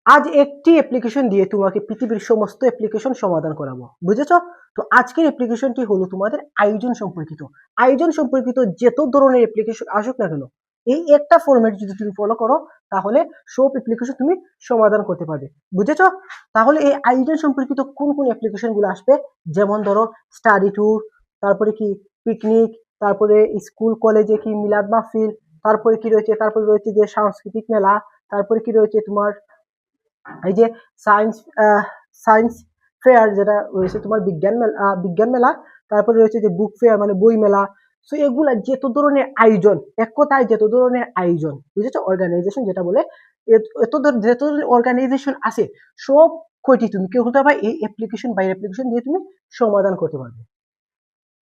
আজ একটি অ্যাপ্লিকেশন দিয়ে তোমাকে পৃথিবীর সমস্ত অ্যাপ্লিকেশন সমাধান করাবো, বুঝেছো? তো আজকের অ্যাপ্লিকেশনটি হলো তোমাদের আয়োজন সম্পর্কিত। আয়োজন সম্পর্কিত যত ধরনের অ্যাপ্লিকেশন আসুক না কেন, এই একটা ফরম্যাট যদি তুমি ফলো করো তাহলে সব অ্যাপ্লিকেশন তুমি সমাধান করতে পারবে, বুঝেছো? তাহলে এই আয়োজন সম্পর্কিত কোন কোন অ্যাপ্লিকেশন গুলো আসবে, যেমন ধরো স্টাডি ট্যুর, তারপরে কি পিকনিক, তারপরে স্কুল কলেজে কি মিলাদ মাহফিল, তারপরে কি রয়েছে, তারপরে রয়েছে যে সাংস্কৃতিক মেলা, তারপরে কি রয়েছে তোমার এই যে সায়েন্স সায়েন্স ফেয়ার, যেটা রয়েছে তোমার বিজ্ঞান মেলা, তারপরে রয়েছে যে বুক ফেয়ার মানে বই মেলা। সো এগুলা যত ধরনের আয়োজন, এক কথায় যত ধরনের আয়োজন, বুঝেছো, অর্গানাইজেশন যেটা বলে, যত ধরনের অর্গানাইজেশন আছে সব কয়টি তুমি কেউ হতে পারবে এই অ্যাপ্লিকেশন বাই অ্যাপ্লিকেশন দিয়ে তুমি সমাধান করতে পারবে।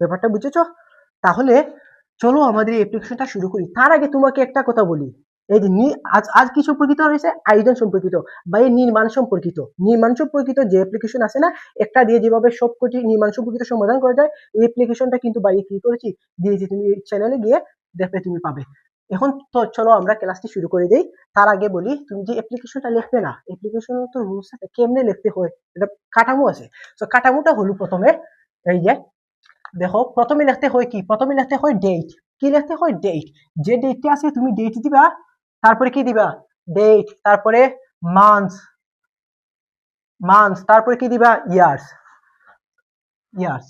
ব্যাপারটা বুঝেছো? তাহলে চলো আমাদের এই অ্যাপ্লিকেশনটা শুরু করি। তার আগে তোমাকে একটা কথা বলি, এই যে আজ আজ কি সম্পর্কিত রয়েছে, আয়োজন সম্পর্কিত বা এই নির্মাণ সম্পর্কিত যে অ্যাপ্লিকেশন আছে না, একটা দিয়ে যেভাবে সবকটি নির্মাণ সম্পর্কিত সমাধান করা যায়, এই অ্যাপ্লিকেশনটা কিন্তু বাইরে কি করেছি দিয়েছি, তুমি চ্যানেলে গিয়ে দেখবে তুমি পাবে। এখন তো চলো আমরা ক্লাসটি শুরু করে দেই। তার আগে বলি, তুমি যে অ্যাপ্লিকেশনটা লিখবে না, অ্যাপ্লিকেশন তো রুলস আছে কেমনে লিখতে হয়, এটা কাঠামো আছে। তো কাঠামোটা হলো প্রথমে এই যে দেখো, প্রথমে লিখতে হয় কি, প্রথমে লিখতে হয় ডেট। কি লিখতে হয়? ডেট। যে ডেটটা আছে তুমি ডেট দিবা, তারপরে কি দিবা? ডেট, তারপরে মান্থ, তারপরে কি দিবা? Years, years.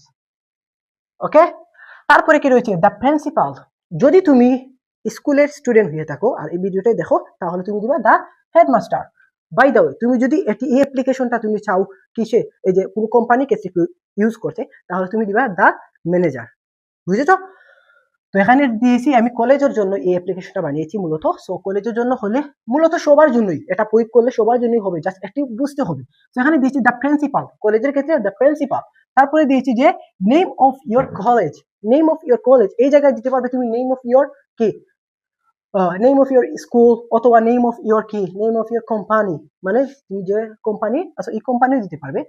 ওকে, তারপরে কি রয়েছে? The principal. যদি তুমি স্কুলের স্টুডেন্ট হয়ে থাকো আর এই ভিডিওটাই দেখো, তাহলে তুমি দিবা the headmaster. By the way, তুমি যদি এই অ্যাপ্লিকেশনটা তুমি চাও কিসে, এই যে কোনো কোম্পানি ক্ষেত্রে ইউজ করতে, তাহলে তুমি দিবা দ্য ম্যানেজার, বুঝেছো? তো এখানে দিয়েছি আমি কলেজের জন্য এই অ্যাপ্লিকেশনটা বানিয়েছি মূলত। সো কলেজের জন্য হলে মূলত সবার জন্যই, এটা প্রয়োগ করলে সবার জন্যই হবে, জাস্ট একটু বুঝতে হবে। তো এখানে দিয়েছি দ্য প্রিন্সিপাল, কলেজের ক্ষেত্রে দ্য প্রিন্সিপাল। তারপরে দিয়েছি যে name of your college, name of your college, এই জায়গায় দিতে পারবে তুমি নেম অফ ইয়োর কি, নেম অফ ইয়োর স্কুল, অথবা নেম অফ ইয়োর কি, নেম অফ ইয়োর কোম্পানি, মানে তুমি যে কোম্পানি আচ্ছা এই কোম্পানিও দিতে পারবে।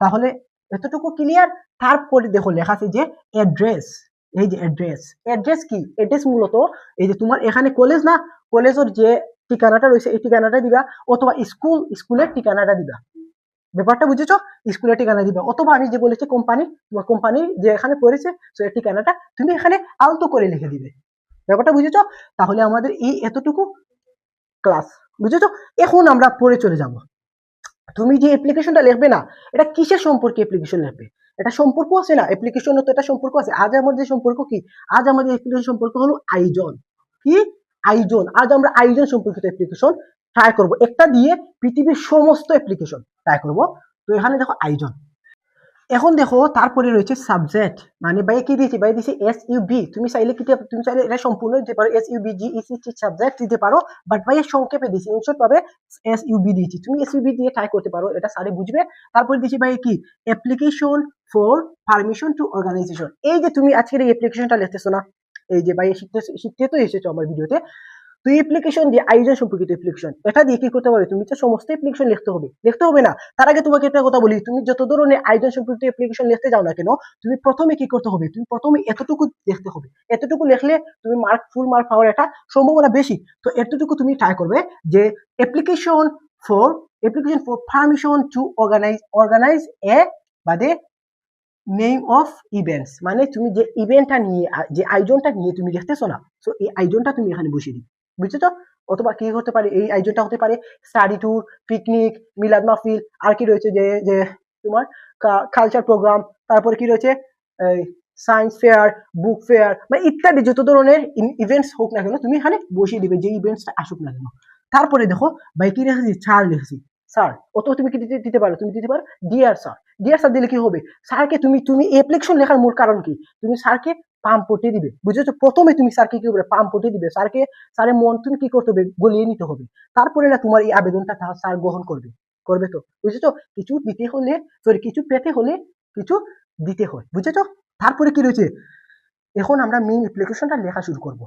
তাহলে এতটুকু ক্লিয়ার। তারপরে দেখো লেখা আছে যে অ্যাড্রেস। এই যে অ্যাড্রেস, অ্যাড্রেস কি, অ্যাড্রেস মূলত এই যে তোমার এখানে কলেজ না, কলেজের যে ঠিকানাটা রয়েছে এই ঠিকানাটা দিবা, অথবা স্কুলের ঠিকানাটা দিবা। ব্যাপারটা বুঝেছো? স্কুলের ঠিকানা দিবা, অথবা আমি যে বলেছি কোম্পানি, তোমার কোম্পানি যে এখানে পড়েছে সেই ঠিকানাটা তুমি এখানে আলতো করে লিখে দিবে। ব্যাপারটা বুঝেছো? তাহলে আমাদের এই এতটুকু ক্লাস, বুঝেছো? এখন আমরা পরে চলে যাব। তুমি যে অ্যাপ্লিকেশনটা লিখবে না, এটা কিসের সম্পর্কে অ্যাপ্লিকেশন লিখবে? এটা সম্পর্ক আছে না, অ্যাপ্লিকেশন তো এটা সম্পর্ক আছে। আজ আমাদের সম্পর্ক কি, আজ আমাদের অ্যাপ্লিকেশন সম্পর্ক হলো আয়োজন। কি? আয়োজন। আজ আমরা আয়োজন সম্পর্কিত অ্যাপ্লিকেশন ট্রাই করব, একটা দিয়ে পৃথিবীর সমস্ত অ্যাপ্লিকেশন ট্রাই করব। তো এখানে দেখো আয়োজন। এখন দেখো তারপরে রয়েছে সাবজেক্ট, মানে ভাই কি দিয়েছি, ভাই দিয়েছি এসইউবি। তুমি চাইলে কি তুমি চাইলে এটা সম্পূর্ণ দিতে পারো, এসইউবি জিইসি সাবজেক্ট দিতে পারো, বাট ভাই সংক্ষেপে দিয়েছি, ইনশর্ট ভাবে এসইউবি দিয়েছি। তুমি এসইউবি দিয়ে ট্রাই করতে পারো, এটা সারে বুঝবে। তারপরে দিয়েছি ভাই কি, application for permission to organisation. এই যে তুমি আজকের এই অ্যাপ্লিকেশনটা লিখতেছো না, এই যে ভাই শিখতে তো এসেছো আমার ভিডিওতে, তো অ্যাপ্লিকেশন দিয়ে আয়োজন সম্পর্কিত অ্যাপ্লিকেশন, এটা দিয়ে কি করতে পারবে, তুমি তো সমস্ত অ্যাপ্লিকেশন লিখতে হবে না। তার আগে তোমাকে একটা কথা বলি, তুমি যত ধরনের আয়োজন সম্পর্কিত অ্যাপ্লিকেশন লিখতে যাও না কেন, তুমি প্রথমে কি করতে হবে, তুমি প্রথমে এতটুকু লিখতে হবে। এতটুকু লিখলে তুমি ফুল মার্ক পাওয়ার একটা সম্ভাবনা বেশি। তো এতটুকু তুমি ট্রাই করবে যে application for permission to organise a বাদে নেম অফ ইভেন্টস, মানে তুমি যে ইভেন্টটা নিয়ে, যে আয়োজনটা নিয়ে তুমি লিখতেছো না, সো এই আয়োজনটা তুমি এখানে বসিয়ে দিবে, বুঝছো তো? অথবা কি হতে পারে, এই আয়োজনটা হতে পারে স্টাডি ট্যুর, পিকনিক, মিলাদ মাহফিল, আর কি রয়েছে যে যে তোমার কালচার প্রোগ্রাম, তারপরে কি রয়েছে সায়েন্স ফেয়ার, বুক ফেয়ার, মানে ইত্যাদি যত ধরনের ইভেন্টস হোক না কেন তুমি এখানে বসিয়ে দিবে, যে ইভেন্টসটা আসুক না কেন। তারপরে দেখো ভাই কি লিখেছি, স্যার লিখেছি, স্যার। অথবা তুমি কি দিতে পারো, তুমি দিতে পারো ডিয়ার স্যার। ডিয়ার স্যার দিলে কি হবে, স্যারকে তুমি অ্যাপ্লিকেশন লেখার মূল কারণ কি, তুমি স্যারকে পাম্প পটে দিবে, বুঝেছো? প্রথমে তুমি স্যারকে কি করবে, পাম্প পটে দিবে, স্যারের মন তুমি কি করতে হবে, গলিয়ে নিতে হবে। তারপরে না তোমার এই আবেদনটা স্যার গ্রহণ করবে তো, বুঝেছো? কিছু দিতে হলে, সরি, কিছু পেতে হলে কিছু দিতে হয়, বুঝেছো? তারপরে কি রয়েছে, এখন আমরা মেইন অ্যাপ্লিকেশনটা লেখা শুরু করব,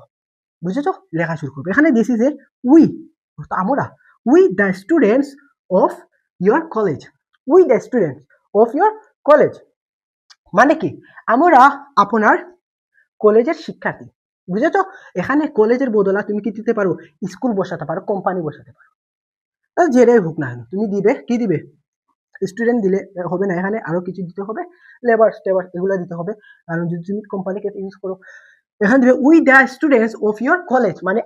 বুঝেছো? লেখা শুরু করবো। এখানে দিস ইজ এ উই, আমরা, we the students of your college, we the students of your college, মানে কি, আমরা আপনার কলেজের শিক্ষার্থী, বুঝেছো? এখানে কলেজের বদলা তুমি কি দিতে পারো, স্কুল বসাতে পারো, কোম্পানি বসাতে পারো। যেটাই হোক না কেন তুমি দিবে, কি দিবে, স্টুডেন্ট দিলে হবে না, এখানে আরো কিছু দিতে হবে, লেবার টেবার এগুলো দিতে হবে। কারণ যদি তুমি কোম্পানিকে ইউজ করো, এখানে দিবে we the students of your college, মানে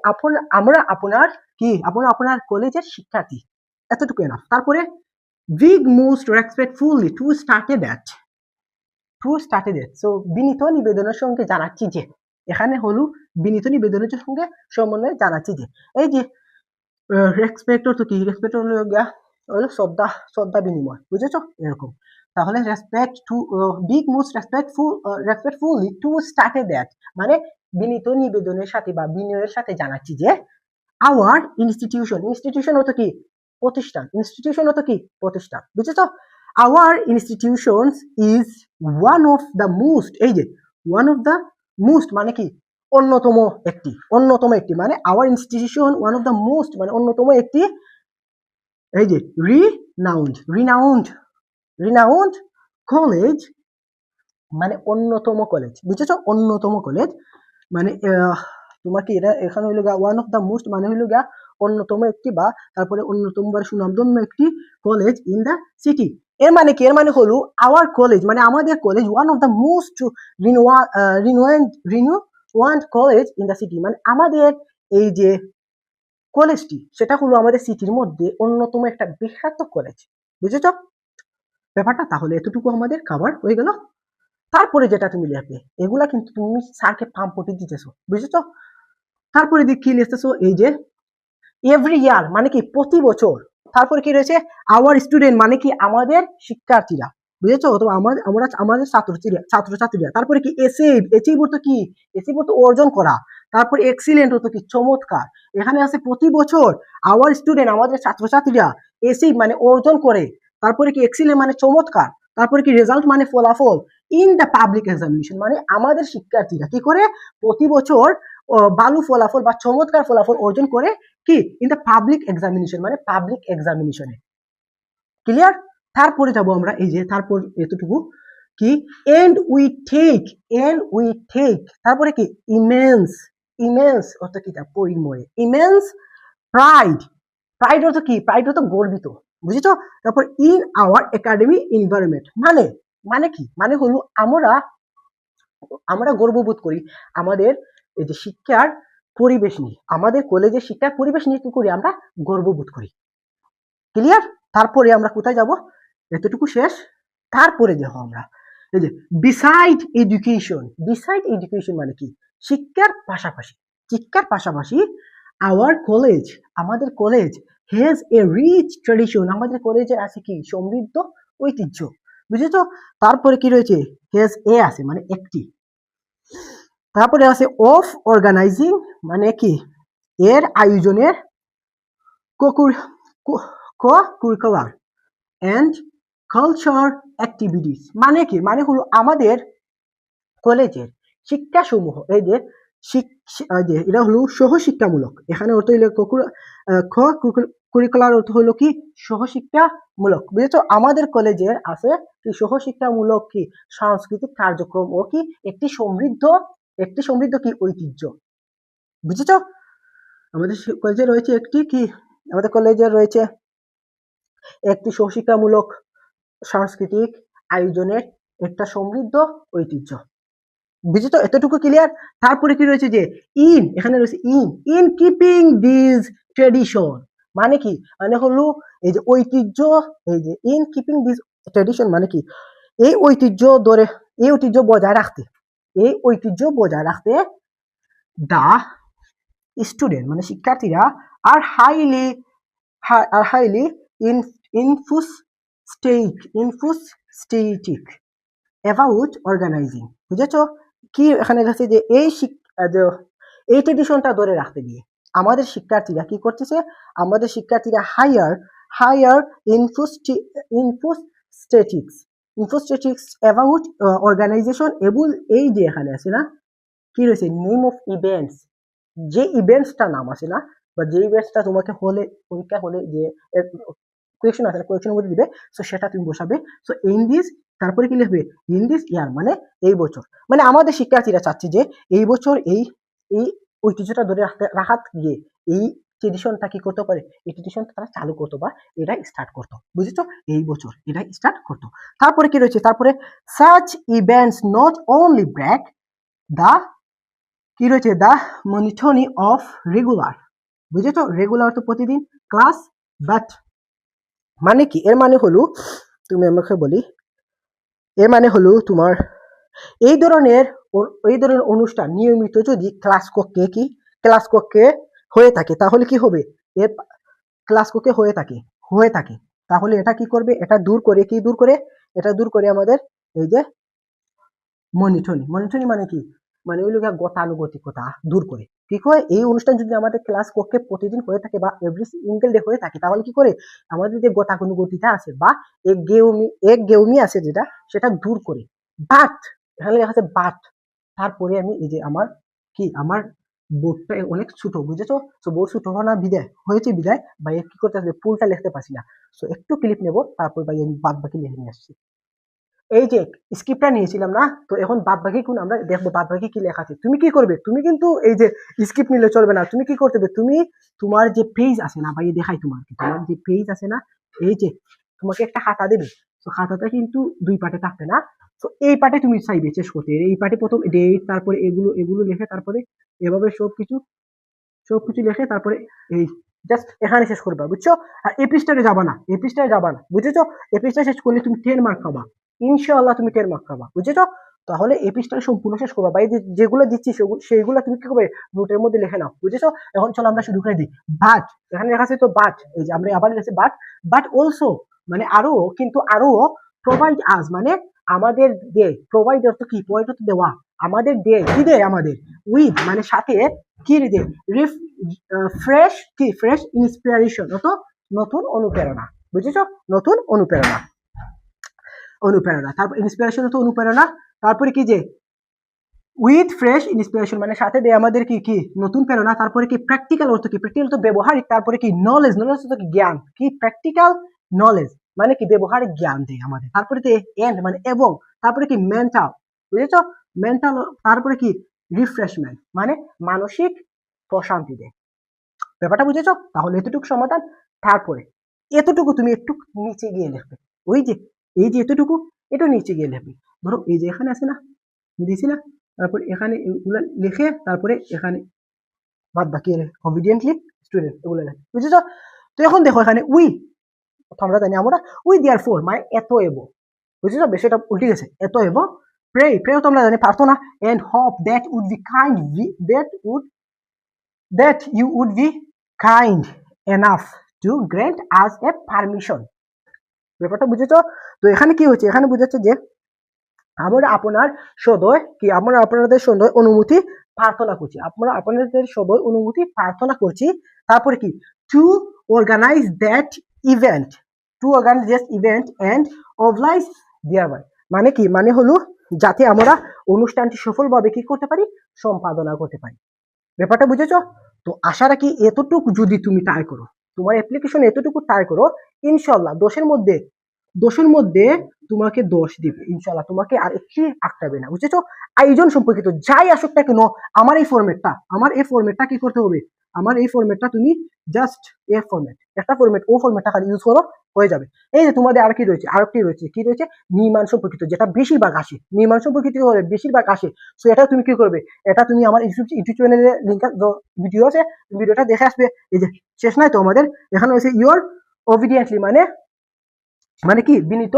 আমরা আপনার কি, আপনার কলেজের শিক্ষার্থী, এতটুকু এনাফ। তারপরে beg most respectfully to started so বিনীত নিবেদনের সঙ্গে জানাচ্ছি যে, এখানে হলো বিনীত নিবেদনের সঙ্গে সমন্বয়ে জানাচ্ছি যে, এই যে রেসপেক্ট অর্থ কি, রেসপেক্ট হলো গিয়া হলো শ্রদ্ধা বিনিময়, বুঝেছো এরকম। তাহলে respect to big most respectfully to started that, মানে বিনীত নিবেদনের সাথে বা বিনয়ের সাথে জানাচ্ছি যে আওয়ার ইনস্টিটিউশন অর্থ কি, প্রতিষ্ঠান, বুঝেছো। Our institutions is one of the most, এই যে ওয়ান অফ দ্য মোস্ট মানে কি, অন্যতম একটি মানে our institution one of the most মানে অন্যতম একটি, এই যে রিনাউন্ড কলেজ মানে অন্যতম কলেজ, বুঝেছো, অন্যতম কলেজ মানে তোমার কি এটা এখানে হইলো গা ওয়ান অফ দ্য মোস্ট মানে হইলো গা অন্যতম একটি, বা তারপরে অন্যতম বা সুনামধন্য একটি কলেজ ইন দ্য সিটি। এর মানে কি, এর মানে হলো আওয়ার কলেজ মানে আমাদের college one of the most renowned college in the city, মানে আমাদের এই যে কলেজটি সেটা হলো আমাদের সিটির মধ্যে অন্যতম একটা বিখ্যাত কলেজ, বুঝেছো ব্যাপারটা। তাহলে এতটুকু আমাদের কভার হয়ে গেল। তারপরে যেটা তুমি লিখবে এগুলা কিন্তু তুমি স্যারকে পাম্পটি দিতেছো, বুঝেছো। তারপরে কি লিখতেছো, এই যে এভরি ইয়ার মানে কি প্রতি বছর, তারপরে কি রয়েছে আওয়ার স্টুডেন্ট মানে কি আমাদের শিক্ষার্থীরা, বুঝেছো, অথবা আমাদের ছাত্রছাত্রীরা। তারপরে কি অ্যাচিভ অর্থ কি, অ্যাচিভ অর্থ অর্জন করা। তারপরে এক্সিলেন্ট অর্থ কি, চমৎকার। এখানে আছে প্রতি বছর আওয়ার স্টুডেন্ট আমাদের ছাত্রছাত্রীরা অ্যাচিভ মানে অর্জন করে, তারপরে কি এক্সিলেন্ট মানে চমৎকার, তারপরে কি রেজাল্ট মানে ফলাফল, ইন দ্য পাবলিক এক্সামিনেশন মানে আমাদের শিক্ষার্থীরা কি করে প্রতি বছর ভালো ফলাফল বা চমৎকার ফলাফল অর্জন করে, কি ইন দ্য পাবলিক এক্সামিনেশন মানে পাবলিক এক্সামিনেশনে, ক্লিয়ার। তারপরে যাব আমরা, এই যে তারপর এতটুকু কি, এন্ড উই টেক তারপরে কি ইমেন্স অর্থ কি, তা পরিময়, ইমেন্স প্রাইড অর্থ কি, প্রাইড অর্থ গর্বিত, বুঝেছো। তারপর ইন আওয়ার একাডেমিক এনভায়রনমেন্ট মানে কি, মানে হলো আমরা গর্ববোধ করি আমাদের এই যে শিক্ষার পরিবেশ নিয়ে, আমাদের কলেজের শিক্ষার পরিবেশ নিয়ে কি করি, আমরা গর্ববোধ করি, ক্লিয়ার। তারপরে আমরা কোথায় যাব, এতটুকু শেষ। তারপরে দেখো আমরা এই যে বিসাইড এডুকেশন মানে কি, শিক্ষার পাশাপাশি আমাদের college has a rich tradition, আমাদের কলেজে আছে কি সমৃদ্ধ ঐতিহ্য, বুঝেছো। তারপরে কি রয়েছে, হ্যাজ এ আছে মানে একটি, তারপরে আছে অফ অর্গানাইজিং মানে কি এর আয়োজনের, co-curricular and culture activities মানে কি, মানে হলো আমাদের কলেজের শিক্ষাসমূহ, এই যে এটা হলো সহশিক্ষামূলক, এখানে অর্থ হইলো কারিকুলার অর্থ হলো কি সহশিক্ষামূলক, বুঝেছো। আমাদের কলেজের আছে কি সহশিক্ষামূলক কি সাংস্কৃতিক কার্যক্রম ও কি একটি সমৃদ্ধ কি ঐতিহ্য, বুঝেছো। আমাদের কলেজে রয়েছে একটি সহশিক্ষামূলক সাংস্কৃতিক আয়োজনের একটা সমৃদ্ধ ঐতিহ্য, বুঝেছো, এতটুকু ক্লিয়ার। তারপরে কি রয়েছে যে এখানে রয়েছে ইন কিপিং দিস ট্রেডিশন মানে কি, মানে হলো এই যে ঐতিহ্য, এই যে ইন কিপিং দিস ট্রেডিশন মানে কি এই ঐতিহ্য বজায় রাখতে দা স্টুডেন্ট মানে শিক্ষার্থীরা আর হাইলি ইনফুস্টেটিক অ্যাবাউট অর্গানাইজিং, বুঝেছো। কি এখানে আছে যে এই ট্রেডিশনটা ধরে রাখতে গিয়ে আমাদের শিক্ষার্থীরা কি করতেছে, আমাদের শিক্ষার্থীরা হায়ার ইনফোস্টেটিক্স অ্যাবাউট অর্গানাইজেশন, এবং এই যে এখানে আছে না কি রয়েছে নেম অফ ইভেন্টস, যে ইভেন্টসটা নাম আছে না, বা যে ইভেন্টসটা তোমাকে পরীক্ষা হলে যে কোয়েশ্চেন আছে কোয়েশ্চেনের মধ্যে দিবে, সো সেটা তুমি বসাবে। সো ইন দিস, তারপরে কি লিখবে ইন দিস ইয়ার মানে এই বছর, মানে আমাদের শিক্ষার্থীরা চাচ্ছে যে এই বছর এই ঐতিহ্যটা ধরে রাখাত গিয়ে এই ট্রেডিশনটা কি করতে পারে, এই ট্রেডিশনটা তারা চালু করতো বা এটা স্টার্ট করতো, বুঝেছো, এই বছর এটা স্টার্ট করতো। তারপরে কি রয়েছে, তারপরে such events not only break the, কি রয়েছে, দা মনিটনি অফ রেগুলার, বুঝেছো, রেগুলার তো প্রতিদিন ক্লাস, বাট মানে কি, এর মানে হলো, তুমি আমাকে বলি, এর মানে হলো তোমার এই ধরনের এই ধরনের অনুষ্ঠান নিয়মিত যদি ক্লাস কক্ষে হয়ে থাকে তাহলে কি হবে, এর ক্লাস কক্ষে হয়ে থাকে তাহলে এটা কি করবে, এটা দূর করে, এটা দূর করে আমাদের এই যে মনিটনি মানে কি, মানে ওই লোক গতানুগতিকতা দূর করে, কি করে, এই অনুষ্ঠান যদি আমাদের ক্লাস কক্ষে প্রতিদিন হয়ে থাকে বা এভরি সিঙ্গেল ডে হয়ে থাকে তাহলে কি করে আমাদের যে গতানুগতিটা আছে বা এক গেউমি আছে যেটা, সেটা দূর করে। বাট এখানে লেখা আছে বাট, তারপরে আমি এই যে আমার বোর্ডটা অনেক ছোট, বুঝেছো, তো বোর্ড ছোট হওয়া বিদায় ভাই কি করতে আসবে, ফুলটা লিখতে পারছি না, তো একটু ক্লিপ নেবো, তারপর ভাই আমি বাদ বাকি লিখে নিয়ে আসছি। এই যে স্ক্রিপ্টটা নিয়েছিলাম না, তো এখন বাদ বাকি কোন আমরা দেখবো বাদ বাকি কি লেখা আছে। তুমি কি করবে, তুমি কিন্তু এই যে স্ক্রিপ্ট নিলে চলবে না, তুমি কি করতে হবে, তুমি তোমার যে পেজ আছে না, ভাই দেখাই তোমার যে পেজ আছে না, এই যে তোমাকে একটা খাতা দেবে, তো খাতাটা কিন্তু দুই পার্টে থাকবে না, তো এই পার্টে তুমি চাইবে শেষ করতে, এই পার্টে প্রথম ডেট, তারপরে এগুলো এগুলো লিখে, তারপরে এভাবে সবকিছু লিখে, তারপরে এই জাস্ট এখানে শেষ করবা, বুঝছো, আর এই পৃষ্ঠাতে যাবা না, বুঝেছো, এই পৃষ্ঠা শেষ করলে তুমি 10 মার্ক পাবা, ইনশাআল্লাহ তুমি 10 মার্ক পাবা, বুঝেছো। তাহলে এই পৃষ্ঠাটা সম্পূর্ণ শেষ করবা, বা এই যেগুলো দিচ্ছি সেইগুলো তুমি কি করবে, নোটের মধ্যে লিখে নাও, বুঝেছো। এখন চলো আমরা শুরু করে দিই। বাট এখানে লেখা আছে তো বাট, এই যে আমরা আবার লিখেছি বাট অলসো, মানে আরো প্রোভাইড আস, মানে আমাদের দে, প্রোভাইড অর্থ কি, প্রোভাইড অর্থ দেওয়া, আমাদের দে, কি দেয় আমাদের, উইথ মানে সাথে, কি দে, ফ্রেশ ইন্সপিরেশন, নতুন অনুপ্রেরণা, বুঝেছো, নতুন অনুপ্রেরণা, তারপর ইন্সপিরেশন তো অনুপ্রেরণা, তারপরে কি যে উইথ ফ্রেশ ইন্সপিরেশন মানে সাথে দেয় আমাদের কি নতুন প্রেরণা, তারপরে কি প্র্যাকটিক্যাল অর্থ কি, প্র্যাকটিক্যাল তো ব্যবহারিক, তারপরে কি নলেজ তো কি জ্ঞান, কি প্র্যাকটিক্যাল নলেজ মানে কি ব্যবহারিক জ্ঞান দেয় আমাদের, তারপরে কি এন্ড মানে এবং, তারপরে কি মেন্টাল, বুঝেছো, মেন্টাল, তারপরে কি রিফ্রেশমেন্ট মানে মানসিক প্রশান্তি দেয়, ব্যাপারটা বুঝেছো। তাহলে এতটুকু সমাধান, তারপরে এতটুকু তুমি একটু নিচে গিয়ে লিখবে, ওই যে এই যে এতটুকু, এটা নিচে গিয়ে লিখবে, ধরো এই যে এখানে আছে না, দিয়েছি না, তারপর এখানে এগুলো লিখে, তারপরে এখানে বাদ বাকি কনভিডিয়েন্টলি স্টুডেন্ট এগুলো লেখে, বুঝেছো। তো এখন দেখো এখানে আমরা জানি আমরা দেয়ার ফোর মানে এত এব, বুঝেছো, বিষয়টা উল্টে গেছে, এত এব প্রে তো আমরা জানি প্রার্থনা, and hope that would be kind, that you would be kind enough to grant us a permission, ব্যাপারটা বুঝেছো। তো এখানে কি হচ্ছে, এখানে বুঝাচ্ছে যে আমরা আপনাদের সদয় অনুমতি প্রার্থনা করছি, তারপরে কি to organise that event, and oblige thereby, মানে কি, মানে হলো যাতে আমরা অনুষ্ঠানটি সফলভাবে কি করতে পারি, সম্পাদনা করতে পারি, ব্যাপারটা বুঝেছো। তো আশা রাখি এতটুকু যদি তুমি ট্রাই করো, তোমার অ্যাপ্লিকেশন এতটুকু ট্রাই করো, ইনশাল্লাহ 10-এর মধ্যে তোমাকে 10 দিবে, ইনশাল্লাহ তোমাকে আর একটি আটকাবে না, বুঝেছো। আয়োজন সম্পর্কিত যাই আসুক না কেন, আমার এই ফরম্যাটটা কি করতে হবে, আমার এই ফরম্যাটটা তুমি জাস্ট একটা ফরম্যাট, ও ফরম্যাটটা খালি ইউজ করো, হয়ে যাবে। এই যে তোমাদের আর কি রয়েছে নির্মাণ সম্পর্কিত, যেটা বেশিরভাগ আসে, সো এটা তুমি কি করবে, এটা তুমি আমার ইউটিউব চ্যানেলে লিংক ভিডিও আছে, ভিডিওটা দেখে আসবে। এই যে শেষ নাই তো আমাদের, এখানে হচ্ছে ইউর অবিডিয়েন্টলি মানে কি বিনীত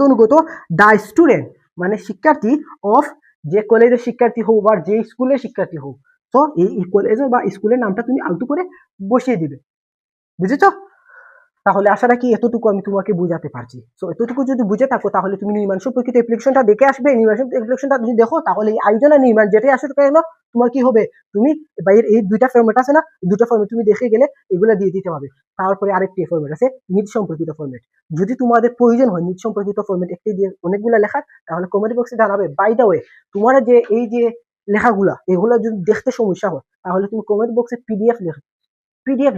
অনুগত দা স্টুডেন্ট মানে শিক্ষার্থী অফ, যে কলেজের শিক্ষার্থী হোক বা যে স্কুলের শিক্ষার্থী হোক, তো এই কলেজের বা স্কুলের নামটা তুমি আলতু করে বসিয়ে দিবে, বুঝেছো। তাহলে আশা রাখি এতটুকু আমি তোমাকে বুঝাতে পারছি। তো এতটুকু যদি বুঝে থাকো তাহলে তুমি নির্মাণ সম্পর্কিত অ্যাপ্লিকেশনটা দেখে আসবে, অ্যাপ্লিকেশনটা যদি দেখো তাহলে এই আয়োজন আর নির্মাণ যেটাই আসুক কেন, তোমার কি হবে, তুমি বাইরের এই দুইটা ফরম্যাট আছে না, দুটো ফরম্যাট তুমি দেখে গেলে এগুলো দিয়ে দিতে হবে। তারপরে আরেকটি ফরম্যাট আছে নিট সম্পর্কিত ফরম্যাট, যদি তোমাদের প্রয়োজন হয় নিট সম্পর্কিত ফরম্যাট একটি দিয়ে অনেকগুলো লেখার, তাহলে কমেন্ট বক্সে জানাবে। বাই দ্য ওয়ে, তোমার যে এই যে লেখাগুলা এগুলো যদি দেখতে সমস্যা হয় তাহলে তুমি কমেন্ট বক্সে পিডিএফ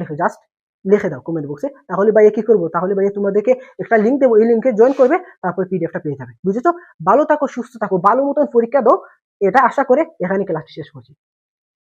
লিখে জাস্ট লিখে দাও কমেন্ট বক্সে, তাহলে ভাইয়া কি করবো, তাহলে ভাইয়া তোমাদেরকে একটা লিঙ্ক দেবো, এই লিঙ্কে জয়েন করবে, তারপর পিডিএফটা পেয়ে যাবে, বুঝেছো। ভালো থাকো, সুস্থ থাকো, ভালো মতন পরীক্ষা দাও, এটা আশা করে এখানে ক্লাসটি শেষ করছি।